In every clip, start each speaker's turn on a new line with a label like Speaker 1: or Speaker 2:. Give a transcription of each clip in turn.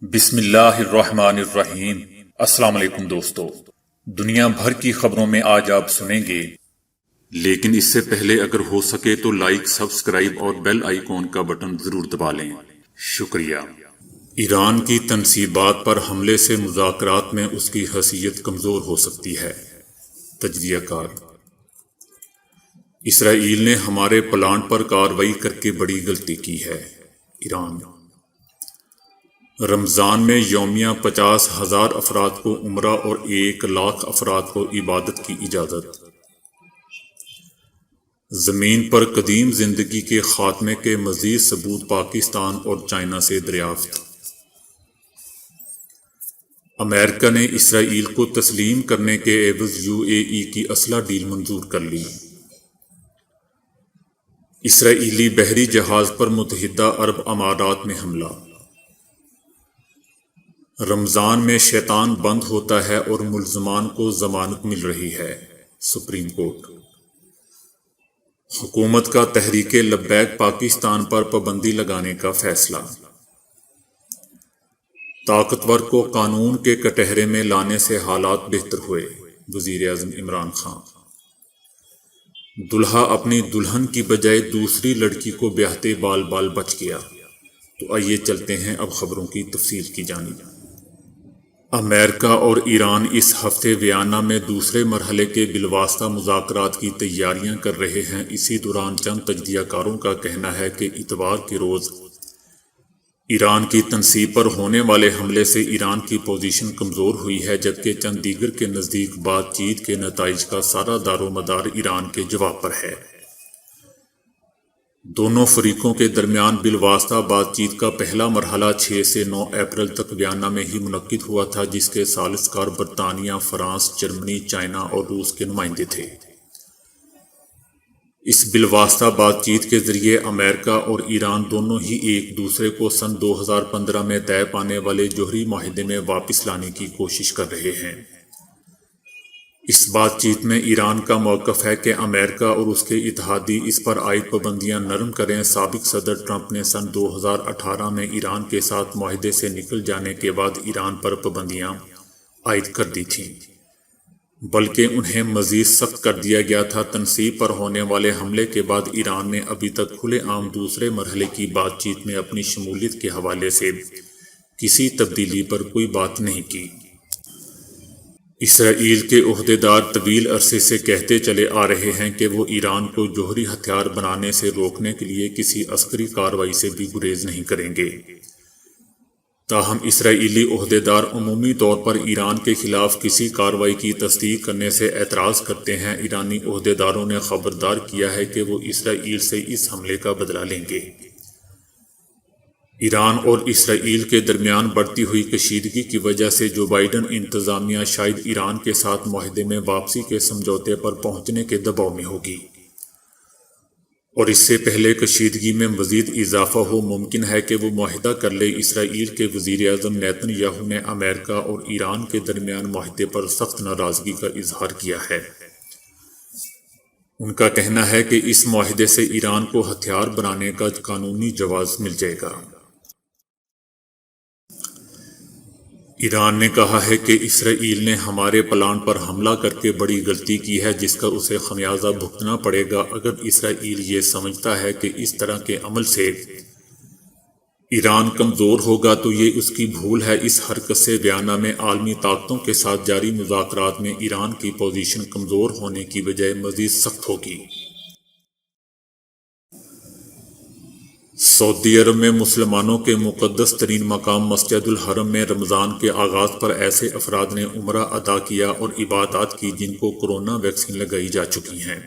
Speaker 1: بسم اللہ الرحمن الرحیم۔ السلام علیکم دوستو، دنیا بھر کی خبروں میں آج آپ سنیں گے، لیکن اس سے پہلے اگر ہو سکے تو لائک، سبسکرائب اور بیل آئیکن کا بٹن ضرور دبا لیں۔ شکریہ۔ ایران کی تنصیبات پر حملے سے مذاکرات میں اس کی حیثیت کمزور ہو سکتی ہے۔ تجزیہ کار: اسرائیل نے ہمارے پلانٹ پر کارروائی کر کے بڑی غلطی کی ہے۔ ایران: رمضان میں یومیہ 50,000 افراد کو عمرہ اور 1,00,000 افراد کو عبادت کی اجازت۔ زمین پر قدیم زندگی کے خاتمے کے مزید ثبوت پاکستان اور چائنا سے دریافت۔ امریکہ نے اسرائیل کو تسلیم کرنے کے عوض UAE کی اسلحہ ڈیل منظور کر لی۔ اسرائیلی بحری جہاز پر متحدہ عرب امارات میں حملہ۔ رمضان میں شیطان بند ہوتا ہے اور ملزمان کو ضمانت مل رہی ہے۔ Supreme court. حکومت کا تحریک لبیک پاکستان پر پابندی لگانے کا فیصلہ۔ طاقتور کو قانون کے کٹہرے میں لانے سے حالات بہتر ہوئے، وزیر اعظم عمران خان۔ دلہا اپنی دلہن کی بجائے دوسری لڑکی کو بیاہتے بال بال بچ گیا۔ تو آئیے چلتے ہیں اب خبروں کی تفصیل کی جانب۔ امریکہ اور ایران اس ہفتے ویانا میں دوسرے مرحلے کے بالواسطہ مذاکرات کی تیاریاں کر رہے ہیں۔ اسی دوران چند تجزیہ کاروں کا کہنا ہے کہ اتوار کے روز ایران کی تنصیب پر ہونے والے حملے سے ایران کی پوزیشن کمزور ہوئی ہے، جبکہ چند دیگر کے نزدیک بات چیت کے نتائج کا سارا دار و مدار ایران کے جواب پر ہے۔ دونوں فریقوں کے درمیان بالواسطہ بات چیت کا پہلا مرحلہ 6 سے 9 اپریل تک ویانا میں ہی منعقد ہوا تھا، جس کے ثالث کار برطانیہ، فرانس، جرمنی، چائنا اور روس کے نمائندے تھے۔ اس بالواسطہ بات چیت کے ذریعے امریکہ اور ایران دونوں ہی ایک دوسرے کو سن 2015 میں طے پانے والے جوہری معاہدے میں واپس لانے کی کوشش کر رہے ہیں۔ اس بات چیت میں ایران کا موقف ہے کہ امریکہ اور اس کے اتحادی اس پر عائد پابندیاں نرم کریں۔ سابق صدر ٹرمپ نے سن 2018 میں ایران کے ساتھ معاہدے سے نکل جانے کے بعد ایران پر پابندیاں عائد کر دی تھیں، بلکہ انہیں مزید سخت کر دیا گیا تھا۔ تنصیب پر ہونے والے حملے کے بعد ایران نے ابھی تک کھلے عام دوسرے مرحلے کی بات چیت میں اپنی شمولیت کے حوالے سے کسی تبدیلی پر کوئی بات نہیں کی۔ اسرائیل کے عہدیدار طویل عرصے سے کہتے چلے آ رہے ہیں کہ وہ ایران کو جوہری ہتھیار بنانے سے روکنے کے لیے کسی عسکری کارروائی سے بھی گریز نہیں کریں گے۔ تاہم اسرائیلی عہدیدار عمومی طور پر ایران کے خلاف کسی کارروائی کی تصدیق کرنے سے اعتراض کرتے ہیں۔ ایرانی عہدیداروں نے خبردار کیا ہے کہ وہ اسرائیل سے اس حملے کا بدلہ لیں گے۔ ایران اور اسرائیل کے درمیان بڑھتی ہوئی کشیدگی کی وجہ سے جو بائیڈن انتظامیہ شاید ایران کے ساتھ معاہدے میں واپسی کے سمجھوتے پر پہنچنے کے دباؤ میں ہوگی، اور اس سے پہلے کشیدگی میں مزید اضافہ ہو۔ ممکن ہے کہ وہ معاہدہ کر لے۔ اسرائیل کے وزیر اعظم نیتن یاہو نے امریکہ اور ایران کے درمیان معاہدے پر سخت ناراضگی کا اظہار کیا ہے۔ ان کا کہنا ہے کہ اس معاہدے سے ایران کو ہتھیار بنانے کا قانونی جواز مل جائے گا۔ ایران نے کہا ہے کہ اسرائیل نے ہمارے پلانٹ پر حملہ کر کے بڑی غلطی کی ہے، جس کا اسے خمیازہ بھگتنا پڑے گا۔ اگر اسرائیل یہ سمجھتا ہے کہ اس طرح کے عمل سے ایران کمزور ہوگا تو یہ اس کی بھول ہے۔ اس حرکت سے ویانا میں عالمی طاقتوں کے ساتھ جاری مذاکرات میں ایران کی پوزیشن کمزور ہونے کی بجائے مزید سخت ہوگی۔ سعودی عرب میں مسلمانوں کے مقدس ترین مقام مسجد الحرم میں رمضان کے آغاز پر ایسے افراد نے عمرہ ادا کیا اور عبادات کی جن کو کورونا ویکسین لگائی جا چکی ہیں،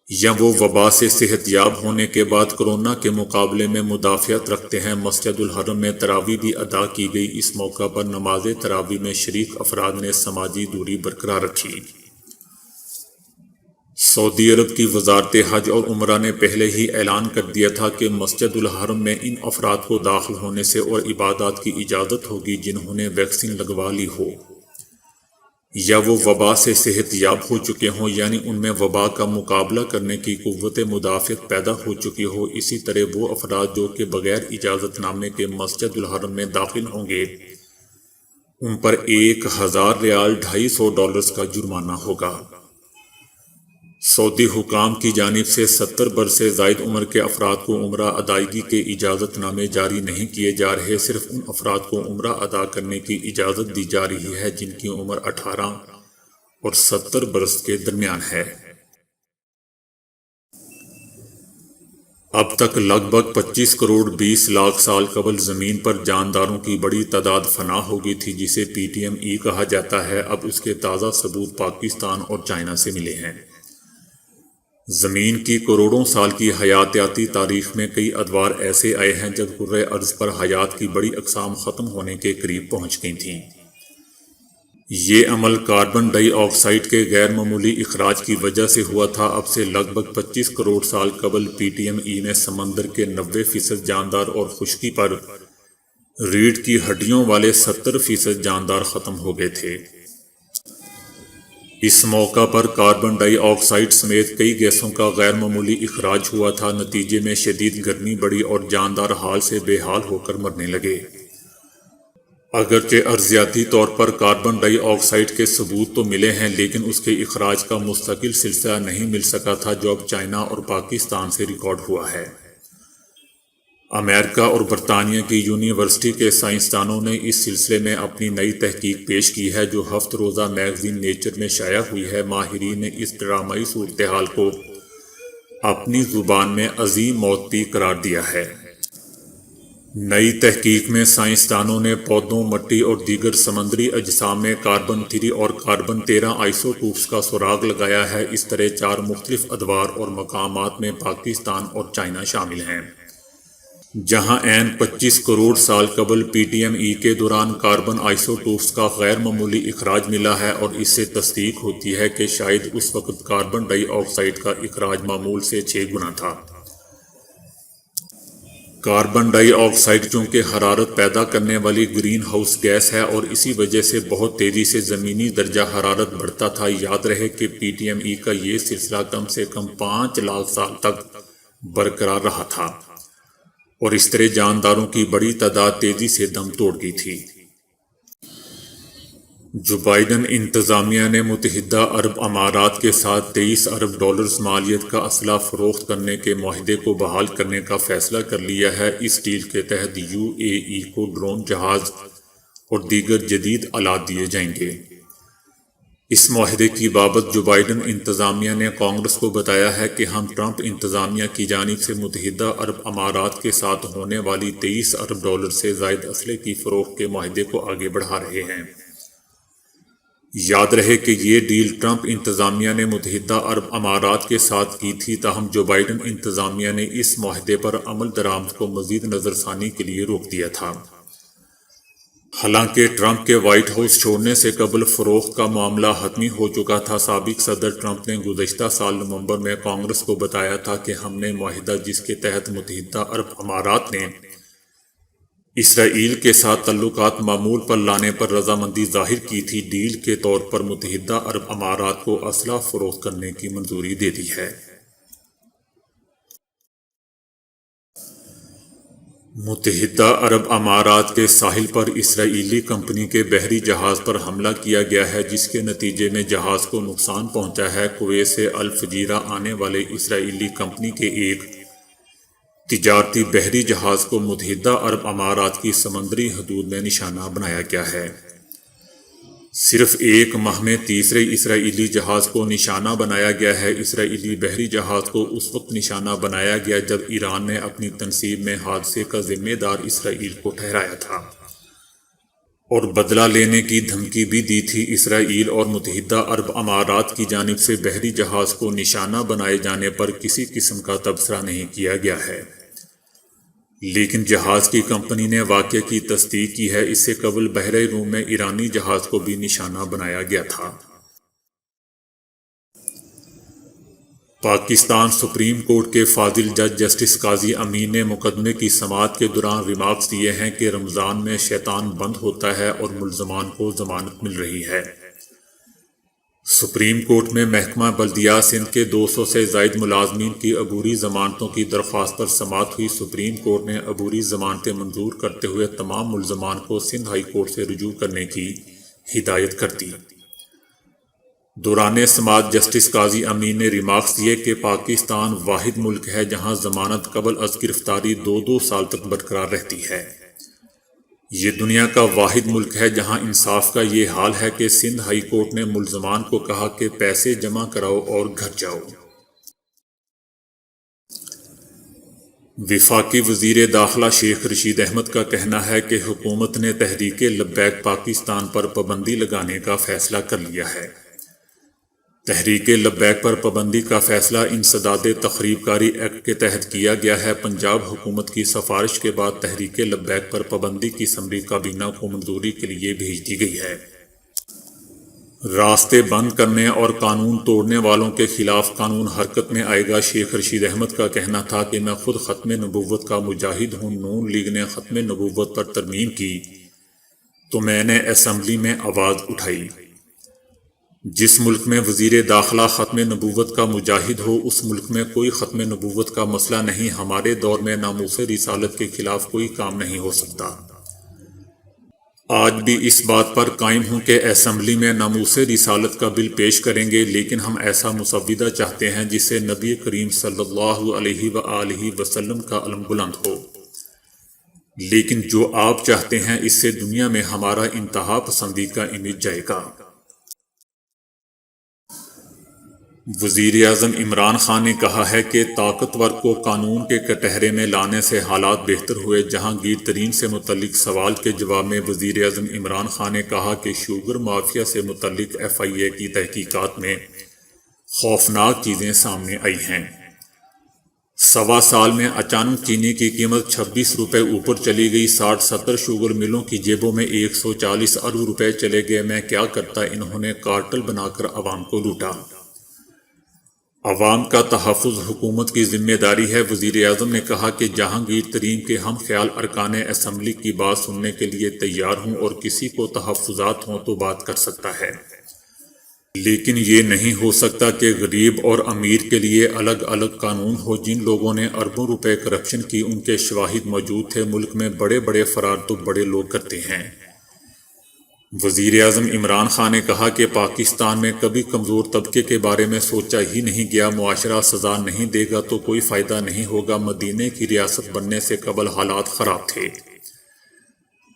Speaker 1: یا وہ وبا سے صحت یاب ہونے کے بعد کورونا کے مقابلے میں مدافعت رکھتے ہیں۔ مسجد الحرم میں تراویح بھی ادا کی گئی۔ اس موقع پر نماز تراویح میں شریک افراد نے سماجی دوری برقرار رکھی۔ سعودی عرب کی وزارت حج اور عمرہ نے پہلے ہی اعلان کر دیا تھا کہ مسجد الحرم میں ان افراد کو داخل ہونے سے اور عبادات کی اجازت ہوگی جنہوں نے ویکسین لگوا لی ہو۔ یا وہ وبا سے صحت یاب ہو چکے ہوں، یعنی ان میں وبا کا مقابلہ کرنے کی قوت مدافعت پیدا ہو چکی ہو۔ اسی طرح وہ افراد جو کہ بغیر اجازت نامے کے مسجد الحرم میں داخل ہوں گے، ان پر 1000 ریال $250 کا جرمانہ ہوگا۔ سعودی حکام کی جانب سے 70 برس سے زائد عمر کے افراد کو عمرہ ادائیگی کے اجازت نامے جاری نہیں کیے جا رہے، صرف ان افراد کو عمرہ ادا کرنے کی اجازت دی جا رہی ہے جن کی عمر 18 اور 70 برس کے درمیان ہے۔ اب تک لگ بھگ 25 کروڑ 20 لاکھ سال قبل زمین پر جانداروں کی بڑی تعداد فنا ہو گئی تھی جسے PTME کہا جاتا ہے۔ اب اس کے تازہ ثبوت پاکستان اور چائنا سے ملے ہیں۔ زمین کی کروڑوں سال کی حیاتیاتی تاریخ میں کئی ادوار ایسے آئے ہیں جب کرۂ ارض پر حیات کی بڑی اقسام ختم ہونے کے قریب پہنچ گئی تھیں۔ یہ عمل کاربن ڈائی آکسائیڈ کے غیر معمولی اخراج کی وجہ سے ہوا تھا۔ اب سے لگ بھگ 25 کروڑ سال قبل PTME میں سمندر کے 90% جاندار اور خشکی پر ریڑھ کی ہڈیوں والے 70% جاندار ختم ہو گئے تھے۔ اس موقع پر کاربن ڈائی آکسائیڈ سمیت کئی گیسوں کا غیر معمولی اخراج ہوا تھا۔ نتیجے میں شدید گرمی بڑھی اور جاندار حال سے بے حال ہو کر مرنے لگے۔ اگرچہ ارضیاتی طور پر کاربن ڈائی آکسائیڈ کے ثبوت تو ملے ہیں، لیکن اس کے اخراج کا مستقل سلسلہ نہیں مل سکا تھا جو اب چائنا اور پاکستان سے ریکارڈ ہوا ہے۔ امریکہ اور برطانیہ کی یونیورسٹی کے سائنسدانوں نے اس سلسلے میں اپنی نئی تحقیق پیش کی ہے جو ہفت روزہ میگزین نیچر میں شائع ہوئی ہے۔ ماہرین نے اس ڈرامائی صورتحال کو اپنی زبان میں عظیم موتی قرار دیا ہے۔ نئی تحقیق میں سائنسدانوں نے پودوں، مٹی اور دیگر سمندری اجسام میں کاربن 3 اور کاربن 13 آئسوٹوپس کا سراغ لگایا ہے۔ اس طرح 4 مختلف ادوار اور مقامات میں پاکستان اور چائنا شامل ہیں، جہاں عین 25 کروڑ سال قبل PTME کے دوران کاربن آئسوٹوپس کا غیر معمولی اخراج ملا ہے، اور اس سے تصدیق ہوتی ہے کہ شاید اس وقت کاربن ڈائی آکسائیڈ کا اخراج معمول سے 6 گنا تھا۔ کاربن ڈائی آکسائیڈ چونکہ حرارت پیدا کرنے والی گرین ہاؤس گیس ہے اور اسی وجہ سے بہت تیزی سے زمینی درجہ حرارت بڑھتا تھا۔ یاد رہے کہ PTME کا یہ سلسلہ کم سے کم 5 لاکھ سال تک برقرار رہا تھا، اور اس طرح جانداروں کی بڑی تعداد تیزی سے دم توڑ گئی تھی۔ جو بائیڈن انتظامیہ نے متحدہ عرب امارات کے ساتھ $23 ارب مالیت کا اسلحہ فروخت کرنے کے معاہدے کو بحال کرنے کا فیصلہ کر لیا ہے۔ اس ڈیل کے تحت UAE کو ڈرون، جہاز اور دیگر جدید آلات دیے جائیں گے۔ اس معاہدے کی بابت جو بائیڈن انتظامیہ نے کانگریس کو بتایا ہے کہ ہم ٹرمپ انتظامیہ کی جانب سے متحدہ عرب امارات کے ساتھ ہونے والی $23 ارب سے زائد اسلحے کی فروخت کے معاہدے کو آگے بڑھا رہے ہیں۔ یاد رہے کہ یہ ڈیل ٹرمپ انتظامیہ نے متحدہ عرب امارات کے ساتھ کی تھی، تاہم جو بائیڈن انتظامیہ نے اس معاہدے پر عمل درآمد کو مزید نظر ثانی کے لیے روک دیا تھا۔ حالانکہ ٹرمپ کے وائٹ ہاؤس چھوڑنے سے قبل فروخت کا معاملہ حتمی ہو چکا تھا۔ سابق صدر ٹرمپ نے گزشتہ سال نومبر میں کانگریس کو بتایا تھا کہ ہم نے معاہدہ جس کے تحت متحدہ عرب امارات نے اسرائیل کے ساتھ تعلقات معمول پر لانے پر رضامندی ظاہر کی تھی، ڈیل کے طور پر متحدہ عرب امارات کو اسلحہ فروخت کرنے کی منظوری دے دی ہے۔ متحدہ عرب امارات کے ساحل پر اسرائیلی کمپنی کے بحری جہاز پر حملہ کیا گیا ہے، جس کے نتیجے میں جہاز کو نقصان پہنچا ہے۔ کویت سے الفجیرہ آنے والے اسرائیلی کمپنی کے ایک تجارتی بحری جہاز کو متحدہ عرب امارات کی سمندری حدود میں نشانہ بنایا گیا ہے۔ صرف ایک ماہ میں تیسرے اسرائیلی جہاز کو نشانہ بنایا گیا ہے۔ اسرائیلی بحری جہاز کو اس وقت نشانہ بنایا گیا جب ایران نے اپنی تنصیب میں حادثے کا ذمہ دار اسرائیل کو ٹھہرایا تھا اور بدلہ لینے کی دھمکی بھی دی تھی۔ اسرائیل اور متحدہ عرب امارات کی جانب سے بحری جہاز کو نشانہ بنائے جانے پر کسی قسم کا تبصرہ نہیں کیا گیا ہے، لیکن جہاز کی کمپنی نے واقعے کی تصدیق کی ہے۔ اس سے قبل بحر روم میں ایرانی جہاز کو بھی نشانہ بنایا گیا تھا۔ پاکستان سپریم کورٹ کے فاضل جج جسٹس قاضی امین نے مقدمے کی سماعت کے دوران ریمارکس دیے ہیں کہ رمضان میں شیطان بند ہوتا ہے اور ملزمان کو ضمانت مل رہی ہے۔ سپریم کورٹ میں محکمہ بلدیات سندھ کے 200 سے زائد ملازمین کی عبوری ضمانتوں کی درخواست پر سماعت ہوئی۔ سپریم کورٹ نے عبوری ضمانتیں منظور کرتے ہوئے تمام ملزمان کو سندھ ہائی کورٹ سے رجوع کرنے کی ہدایت کر دی۔ دوران سماعت جسٹس قاضی امین نے ریمارکس دیے کہ پاکستان واحد ملک ہے جہاں ضمانت قبل از گرفتاری 2 سال تک برقرار رہتی ہے۔ یہ دنیا کا واحد ملک ہے جہاں انصاف کا یہ حال ہے کہ سندھ ہائی کورٹ نے ملزمان کو کہا کہ پیسے جمع کراؤ اور گھر جاؤ۔ وفاقی وزیر داخلہ شیخ رشید احمد کا کہنا ہے کہ حکومت نے تحریک لبیک پاکستان پر پابندی لگانے کا فیصلہ کر لیا ہے۔ تحریک لبیک پر پابندی کا فیصلہ انسداد تخریب کاری ایکٹ کے تحت کیا گیا ہے۔ پنجاب حکومت کی سفارش کے بعد تحریک لبیک پر پابندی کی سمری کابینہ کو منظوری کے لیے بھیج دی گئی ہے۔ راستے بند کرنے اور قانون توڑنے والوں کے خلاف قانون حرکت میں آئے گا۔ شیخ رشید احمد کا کہنا تھا کہ میں خود ختم نبوت کا مجاہد ہوں۔ نون لیگ نے ختم نبوت پر ترمیم کی تو میں نے اسمبلی میں آواز اٹھائی۔ جس ملک میں وزیر داخلہ ختم نبوت کا مجاہد ہو اس ملک میں کوئی ختم نبوت کا مسئلہ نہیں۔ ہمارے دور میں ناموس رسالت کے خلاف کوئی کام نہیں ہو سکتا۔ آج بھی اس بات پر قائم ہوں کہ اسمبلی میں ناموس رسالت کا بل پیش کریں گے، لیکن ہم ایسا مسودہ چاہتے ہیں جس سے نبی کریم صلی اللہ علیہ وآلہ وسلم کا علم بلند ہو، لیکن جو آپ چاہتے ہیں اس سے دنیا میں ہمارا انتہا پسندی کا امیج جائے گا۔ وزیر اعظم عمران خان نے کہا ہے کہ طاقتور کو قانون کے کٹہرے میں لانے سے حالات بہتر ہوئے۔ جہانگیر ترین سے متعلق سوال کے جواب میں وزیر اعظم عمران خان نے کہا کہ شوگر مافیا سے متعلق FIA کی تحقیقات میں خوفناک چیزیں سامنے آئی ہیں۔ 1.25 سال میں اچانک چینی کی قیمت 26 روپے اوپر چلی گئی۔ 60-70 شوگر ملوں کی جیبوں میں 140 ارب روپے چلے گئے۔ میں کیا کرتا، انہوں نے کارٹل بنا کر عوام کو لوٹا۔ عوام کا تحفظ حکومت کی ذمہ داری ہے۔ وزیر اعظم نے کہا کہ جہانگیر ترین کے ہم خیال ارکان اسمبلی کی بات سننے کے لیے تیار ہوں اور کسی کو تحفظات ہوں تو بات کر سکتا ہے، لیکن یہ نہیں ہو سکتا کہ غریب اور امیر کے لیے الگ الگ قانون ہو۔ جن لوگوں نے اربوں روپے کرپشن کی ان کے شواہد موجود تھے۔ ملک میں بڑے بڑے فرار تو بڑے لوگ کرتے ہیں۔ وزیر اعظم عمران خان نے کہا کہ پاکستان میں کبھی کمزور طبقے کے بارے میں سوچا ہی نہیں گیا۔ معاشرہ سزا نہیں دے گا تو کوئی فائدہ نہیں ہوگا۔ مدینے کی ریاست بننے سے قبل حالات خراب تھے۔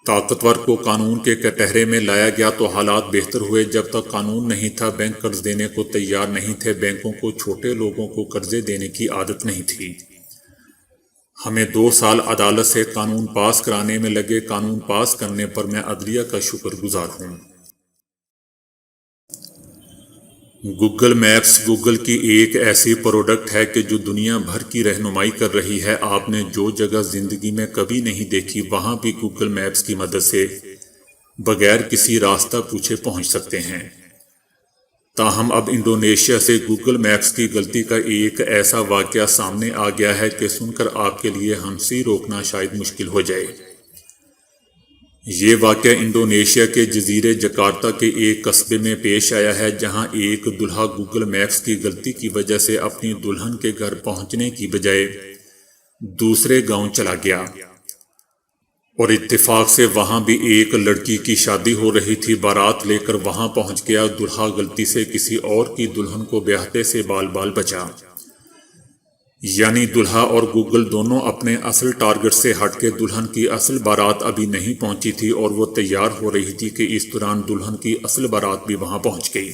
Speaker 1: طاقتور کو قانون کے کٹہرے میں لایا گیا تو حالات بہتر ہوئے۔ جب تک قانون نہیں تھا بینک قرض دینے کو تیار نہیں تھے۔ بینکوں کو چھوٹے لوگوں کو قرضے دینے کی عادت نہیں تھی۔ ہمیں 2 سال عدالت سے قانون پاس کرانے میں لگے۔ قانون پاس کرنے پر میں عدلیہ کا شکر گزار ہوں۔ گوگل میپس گوگل کی ایک ایسی پروڈکٹ ہے کہ جو دنیا بھر کی رہنمائی کر رہی ہے۔ آپ نے جو جگہ زندگی میں کبھی نہیں دیکھی وہاں بھی گوگل میپس کی مدد سے بغیر کسی راستہ پوچھے پہنچ سکتے ہیں۔ تاہم اب انڈونیشیا سے گوگل میپس کی غلطی کا ایک ایسا واقعہ سامنے آ گیا ہے کہ سن کر آپ کے لیے ہنسی روکنا شاید مشکل ہو جائے۔ یہ واقعہ انڈونیشیا کے جزیرے جکارتا کے ایک قصبے میں پیش آیا ہے، جہاں ایک دلہا گوگل میپس کی غلطی کی وجہ سے اپنی دلہن کے گھر پہنچنے کی بجائے دوسرے گاؤں چلا گیا، اور اتفاق سے وہاں بھی ایک لڑکی کی شادی ہو رہی تھی۔ بارات لے کر وہاں پہنچ گیا۔ دلہا غلطی سے کسی اور کی دلہن کو بیاہتے سے بال بچا۔ یعنی دلہا اور گوگل دونوں اپنے اصل ٹارگٹ سے ہٹ کے دلہن کی اصل بارات ابھی نہیں پہنچی تھی اور وہ تیار ہو رہی تھی کہ اس دوران دلہن کی اصل بارات بھی وہاں پہنچ گئی،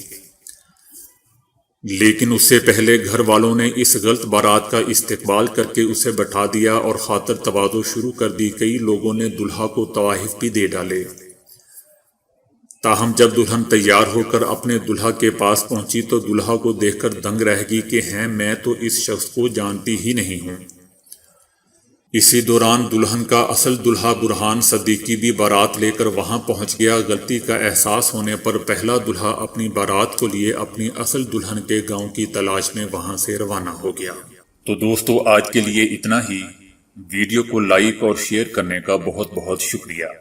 Speaker 1: لیکن اس سے پہلے گھر والوں نے اس غلط بارات کا استقبال کر کے اسے بٹھا دیا اور خاطر تواضع شروع کر دی۔ کئی لوگوں نے دلہا کو تحائف بھی دے ڈالے۔ تاہم جب دلہن تیار ہو کر اپنے دلہا کے پاس پہنچی تو دلہا کو دیکھ کر دنگ رہ گئی کہ میں تو اس شخص کو جانتی ہی نہیں ہوں۔ اسی دوران دلہن کا اصل دلہا برہان صدیقی بھی بارات لے کر وہاں پہنچ گیا۔ غلطی کا احساس ہونے پر پہلا دلہا اپنی بارات کو لیے اپنی اصل دلہن کے گاؤں کی تلاش میں وہاں سے روانہ ہو گیا۔ تو دوستو آج کے لیے اتنا ہی۔ ویڈیو کو لائک اور شیئر کرنے کا بہت بہت شکریہ۔